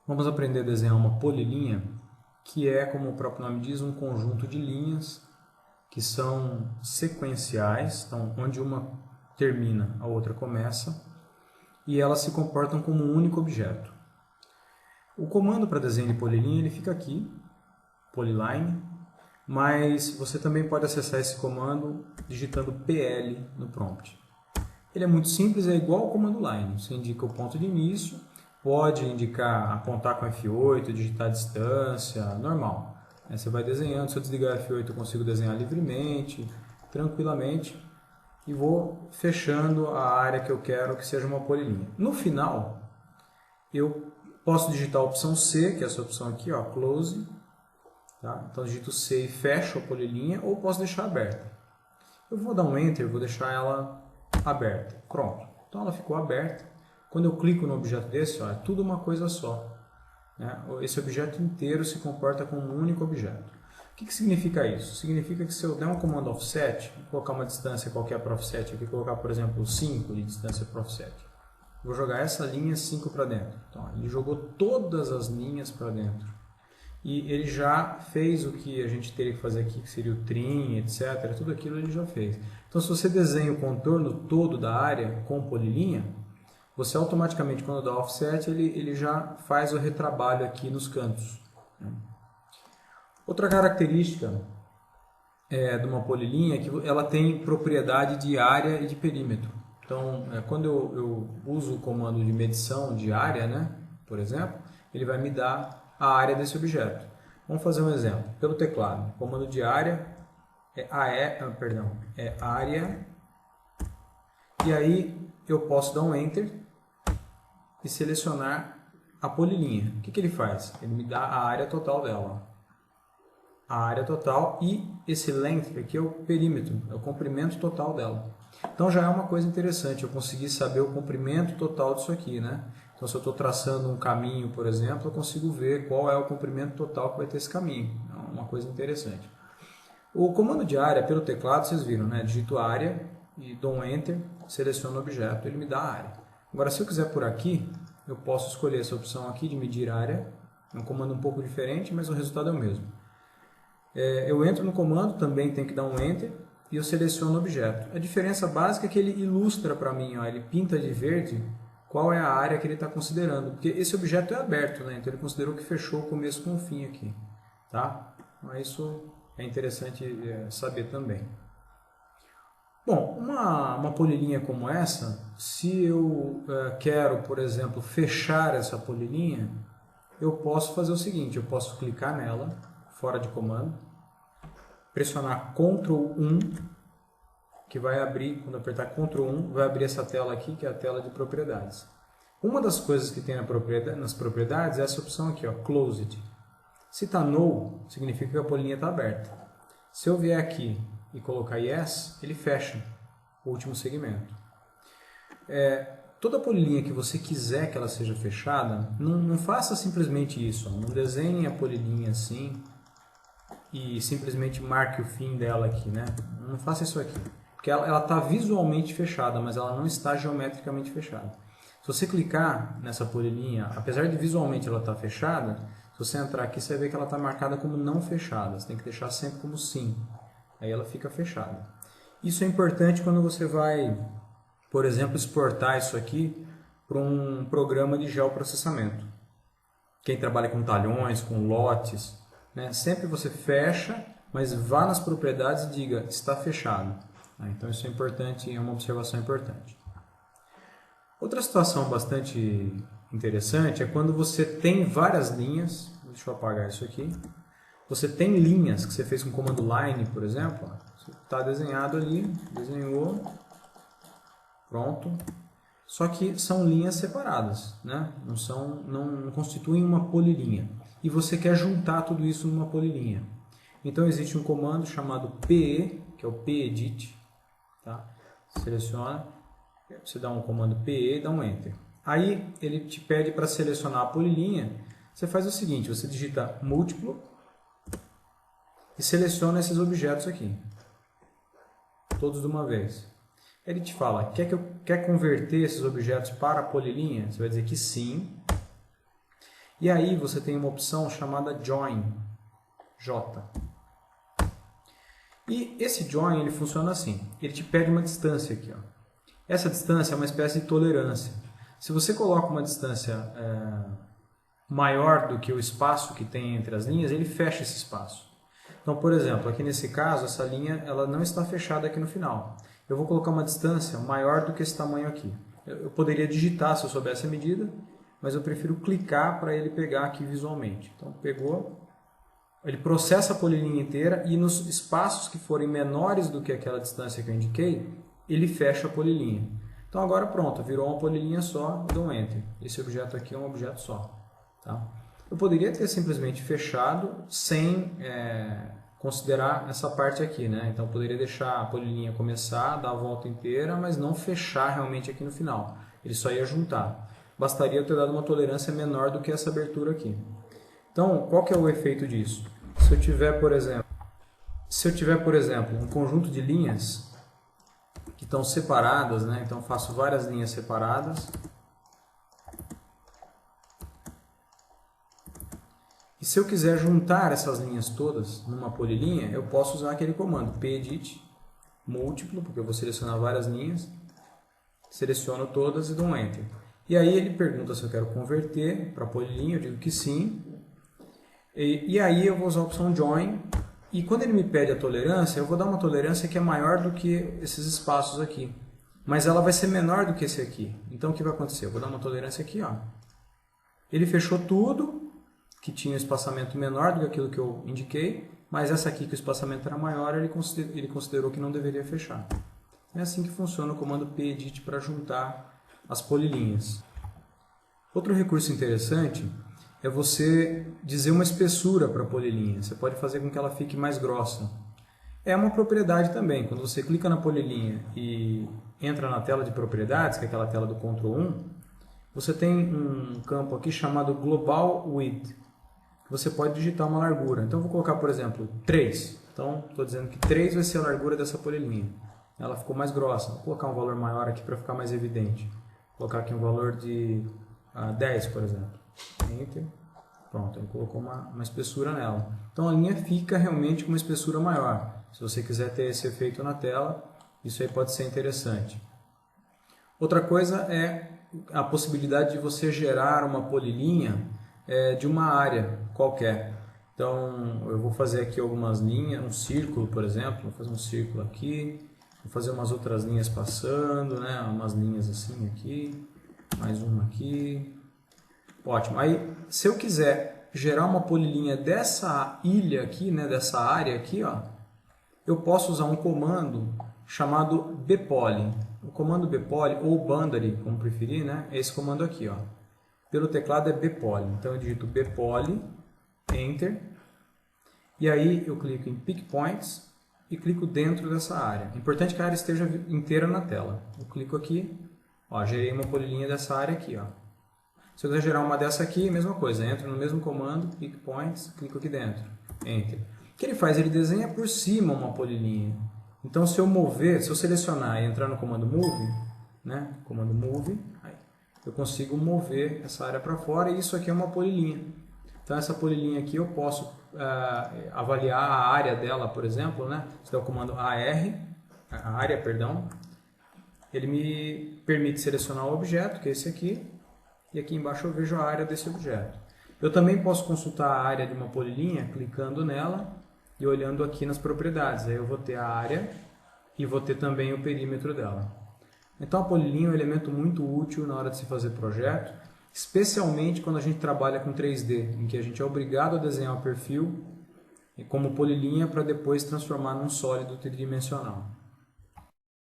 Vamos aprender a desenhar uma polilinha, que é, como o próprio nome diz, um conjunto de linhas que são sequenciais, então, onde uma termina, a outra começa, e elas se comportam como um único objeto. O comando para desenho de polilinha ele fica aqui, polyline, mas você também pode acessar esse comando digitando PL no prompt. Ele é muito simples, é igual ao comando line. Você indica o ponto de início, pode indicar, apontar com F8, digitar a distância, normal. Aí você vai desenhando, se eu desligar F8 eu consigo desenhar livremente, tranquilamente, e vou fechando a área que eu quero que seja uma polilinha. No final, eu posso digitar a opção C, que é essa opção aqui, ó, Close. Tá? Então digito C e fecho a polilinha, ou posso deixar aberta. Eu vou dar um Enter, vou deixar ela aberta. Pronto. Então ela ficou aberta. Quando eu clico no objeto desse, ó, é tudo uma coisa só. Né? Esse objeto inteiro se comporta como um único objeto. O que significa isso? Significa que se eu der um comando offset, vou colocar uma distância qualquer para offset, aqui colocar, por exemplo, 5 de distância para offset. Vou jogar essa linha 5 para dentro. Então, ele jogou todas as linhas para dentro. E ele já fez o que a gente teria que fazer aqui, que seria o trim, etc. Tudo aquilo ele já fez. Então, se você desenha o contorno todo da área com polilinha, você automaticamente, quando dá offset, ele já faz o retrabalho aqui nos cantos. Outra característica de uma polilinha é que ela tem propriedade de área e de perímetro. Então, quando eu uso o comando de medição de área, né, por exemplo, ele vai me dar a área desse objeto. Vamos fazer um exemplo. Pelo teclado, o comando de área é área, e aí eu posso dar um Enter e selecionar a polilinha. O que ele faz? Ele me dá a área total dela. A área total e esse length aqui é o perímetro, é o comprimento total dela. Então já é uma coisa interessante, eu consegui saber o comprimento total disso aqui, né? Então se eu estou traçando um caminho, por exemplo, eu consigo ver qual é o comprimento total que vai ter esse caminho. É uma coisa interessante. O comando de área pelo teclado, vocês viram, né? Digito área e dou um Enter, seleciono o objeto, ele me dá a área. Agora se eu quiser por aqui, eu posso escolher essa opção aqui de medir área. É um comando um pouco diferente, mas o resultado é o mesmo. Eu entro no comando, também tem que dar um Enter, e eu seleciono o objeto. A diferença básica é que ele ilustra para mim, ó, ele pinta de verde qual é a área que ele está considerando. Porque esse objeto é aberto, né? Então ele considerou que fechou o começo com o fim aqui. Tá? Então isso é interessante saber também. Bom, uma polilinha como essa, se eu quero, por exemplo, fechar essa polilinha, eu posso fazer o seguinte, eu posso clicar nela, fora de comando, pressionar Ctrl 1, que vai abrir, quando apertar Ctrl 1, vai abrir essa tela aqui, que é a tela de propriedades. Uma das coisas que tem nas propriedades é essa opção aqui, ó, Closed. Se está Null, significa que a polilinha está aberta. Se eu vier aqui e colocar Yes, ele fecha o último segmento. Toda polilinha que você quiser que ela seja fechada, não faça simplesmente isso. Ó, não desenhe a polilinha assim e simplesmente marque o fim dela aqui, né? Não faça isso aqui. Porque ela está visualmente fechada, mas ela não está geometricamente fechada. Se você clicar nessa polilinha, apesar de visualmente ela estar fechada, se você entrar aqui, você vai ver que ela está marcada como não fechada. Você tem que deixar sempre como sim. Aí ela fica fechada. Isso é importante quando você vai, por exemplo, exportar isso aqui para um programa de geoprocessamento. Quem trabalha com talhões, com lotes, né? Sempre você fecha, mas vá nas propriedades e diga, está fechado. Então isso é importante, é uma observação importante. Outra situação bastante interessante é quando você tem várias linhas, deixa eu apagar isso aqui, você tem linhas que você fez com o comando line, por exemplo, está desenhado ali, desenhou, pronto, só que são linhas separadas, né? Não constituem uma polilinha, e você quer juntar tudo isso numa polilinha. Então existe um comando chamado PE, que é o pedit, tá? Seleciona, você dá um comando PE e dá um Enter. Aí ele te pede para selecionar a polilinha, você faz o seguinte, você digita múltiplo e seleciona esses objetos aqui, todos de uma vez. Ele te fala, quer converter esses objetos para a polilinha? Você vai dizer que sim. E aí você tem uma opção chamada Join, J. E esse Join ele funciona assim, ele te pede uma distância aqui. Ó. Essa distância é uma espécie de tolerância. Se você coloca uma distância maior do que o espaço que tem entre as linhas, ele fecha esse espaço. Então, por exemplo, aqui nesse caso, essa linha ela não está fechada aqui no final. Eu vou colocar uma distância maior do que esse tamanho aqui. Eu poderia digitar se eu soubesse a medida, mas eu prefiro clicar para ele pegar aqui visualmente. Então, pegou, ele processa a polilinha inteira e nos espaços que forem menores do que aquela distância que eu indiquei, ele fecha a polilinha. Então, agora pronto, virou uma polilinha só, eu dou um Enter. Esse objeto aqui é um objeto só. Tá? Eu poderia ter simplesmente fechado sem considerar essa parte aqui, né? Então, eu poderia deixar a polilinha começar, dar a volta inteira, mas não fechar realmente aqui no final. Ele só ia juntar. Bastaria eu ter dado uma tolerância menor do que essa abertura aqui. Então, qual que é o efeito disso? Se eu tiver, por exemplo, um conjunto de linhas que estão separadas, né? Então, faço várias linhas separadas. E se eu quiser juntar essas linhas todas numa polilinha, eu posso usar aquele comando pedit múltiplo, porque eu vou selecionar várias linhas, seleciono todas e dou um Enter. E aí ele pergunta se eu quero converter para polilinha, eu digo que sim. E aí eu vou usar a opção Join. E quando ele me pede a tolerância, eu vou dar uma tolerância que é maior do que esses espaços aqui. Mas ela vai ser menor do que esse aqui. Então o que vai acontecer? Eu vou dar uma tolerância aqui. Ó. Ele fechou tudo, que tinha um espaçamento menor do que aquilo que eu indiquei, mas essa aqui que o espaçamento era maior, ele considerou que não deveria fechar. É assim que funciona o comando pedit para juntar as polilinhas. Outro recurso interessante é você dizer uma espessura para a polilinha. Você pode fazer com que ela fique mais grossa. É uma propriedade também. Quando você clica na polilinha e entra na tela de propriedades, que é aquela tela do Ctrl 1, você tem um campo aqui chamado Global Width. Você pode digitar uma largura. Então, eu vou colocar, por exemplo, 3. Então, estou dizendo que 3 vai ser a largura dessa polilinha. Ela ficou mais grossa. Vou colocar um valor maior aqui para ficar mais evidente. Vou colocar aqui um valor de 10, por exemplo. Enter. Pronto, ele colocou uma espessura nela. Então, a linha fica realmente com uma espessura maior. Se você quiser ter esse efeito na tela, isso aí pode ser interessante. Outra coisa é a possibilidade de você gerar uma polilinha de uma área qualquer. Então, eu vou fazer aqui algumas linhas, um círculo, por exemplo, vou fazer um círculo aqui, vou fazer umas outras linhas passando, né? Umas linhas assim aqui, mais uma aqui. Ótimo. Aí, se eu quiser gerar uma polilinha dessa ilha aqui, né? Dessa área aqui, ó, eu posso usar um comando chamado bpoly. O comando bpoly, ou boundary, como preferir, né? É esse comando aqui, ó. Pelo teclado é bpoly. Então eu digito bpoly, Enter, e aí eu clico em Pick Points e clico dentro dessa área. É importante que a área esteja inteira na tela. Eu clico aqui, ó, gerei uma polilinha dessa área aqui, ó. Se eu quiser gerar uma dessa aqui, mesma coisa, entro no mesmo comando, Pick Points, clico aqui dentro, Enter. O que ele faz? Ele desenha por cima uma polilinha. Então se eu mover, se eu selecionar e entrar no comando Move, né, comando Move, aí, eu consigo mover essa área para fora e isso aqui é uma polilinha. Então essa polilinha aqui eu posso avaliar a área dela, por exemplo, né? Se der o comando a área, perdão, ele me permite selecionar o objeto, que é esse aqui, e aqui embaixo eu vejo a área desse objeto. Eu também posso consultar a área de uma polilinha clicando nela e olhando aqui nas propriedades. Aí eu vou ter a área e vou ter também o perímetro dela. Então a polilinha é um elemento muito útil na hora de se fazer projeto, especialmente quando a gente trabalha com 3D, em que a gente é obrigado a desenhar o perfil como polilinha para depois transformar num sólido tridimensional.